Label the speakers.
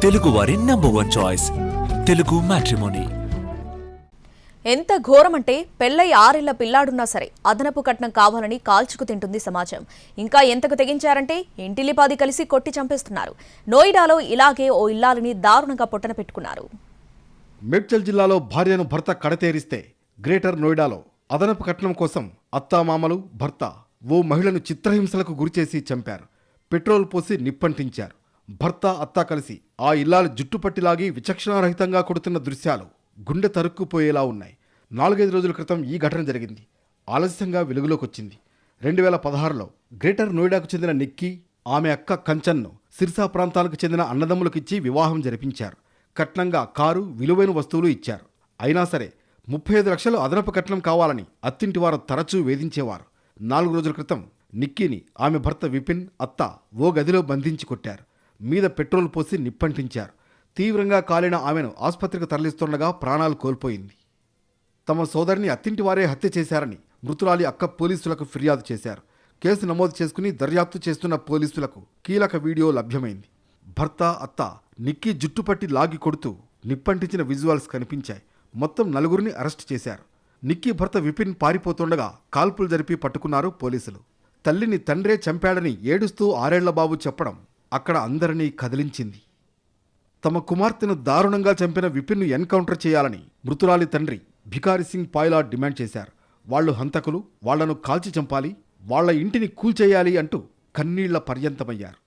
Speaker 1: తెలుగువారి number 1 choice Telugu matrimony.
Speaker 2: ఎంత ఘోరమంటే పెళ్లై 6 ఏళ్ల పిల్లాడున్నా సరే అదనపు కట్నం కావాలని కాల్చుకు తింటుంది సమాజం. ఇంకా ఎంతకు తెగించారంటే ఇంటిలిపాది కలిసి కొట్టి చంపేస్తున్నారు. నోయిడాలో ఇలాగే ఓ ఇల్లాలిని దారుణంగా పొట్టన పెట్టుకున్నారు.
Speaker 3: మేడ్చల్ జిల్లాలో భార్యను భర్త కడతేరిస్తే గ్రేటర్ నోయిడాలో అదనపు కట్నం కోసం అత్తామామలు భర్త ఓ మహిళను చిత్రహింసలకు గురిచేసి చంపారు. పెట్రోల్ పోసి నిప్పంటించారు. భర్త అత్త కలిసి ఆ ఇల్లాలు జుట్టుపట్టిలాగి విచక్షణారహితంగా కొడుతున్న దృశ్యాలు గుండె తరుక్కుపోయేలా ఉన్నాయి. 4-5 రోజుల క్రితం ఈ ఘటన జరిగింది. ఆలస్యంగా వెలుగులోకి వచ్చింది. 2016లో గ్రేటర్ నోయిడాకు చెందిన నిక్కీ, ఆమె అక్క కంచన్ను సిర్సా ప్రాంతాలకు చెందిన అన్నదమ్ములకిచ్చి వివాహం జరిపించారు. కట్నంగా కారు, విలువైన వస్తువులు ఇచ్చారు. అయినా సరే 35 లక్షలు అదనపు కట్నం కావాలని అత్తింటి వారు తరచూ వేధించేవారు. 4 రోజుల క్రితం నిక్కీని ఆమె భర్త విపిన్, అత్త ఓ గదిలో బంధించి కొట్టారు. మీద పెట్రోల్ పోసి నిప్పంటించారు. తీవ్రంగా కాలిన ఆమెను ఆసుపత్రికి తరలిస్తుండగా ప్రాణాలు కోల్పోయింది. తమ సోదరిని అత్తింటి వారే హత్య చేశారని మృతురాలి అక్క పోలీసులకు ఫిర్యాదు చేశారు. కేసు నమోదు చేసుకుని దర్యాప్తు చేస్తున్న పోలీసులకు కీలక వీడియో లభ్యమైంది. భర్త అత్త నిక్కీ జుట్టుపట్టి లాగి కొడుతూ నిప్పంటించిన విజువల్స్ కనిపించాయి. మొత్తం 4గురిని అరెస్ట్ చేశారు. నిక్కీ భర్త విపిన్ పారిపోతుండగా కాల్పులు జరిపి పట్టుకున్నారు పోలీసులు. తల్లిని తండ్రే చంపాడని ఏడుస్తూ 6 ఏళ్ల బాబు చెప్పడం అక్కడ అందరినీ కదిలించింది. తమ కుమార్తెను దారుణంగా చంపిన విపిన్ను ఎన్కౌంటర్ చేయాలని మృతురాలి తండ్రి భికారి సింగ్ పాయ్లా డిమాండ్ చేశారు. వాళ్లు హంతకులు, వాళ్లను కాల్చి చంపాలి, వాళ్ల ఇంటిని కూల్చేయాలి అంటూ కన్నీళ్ల పర్యంతమయ్యారు.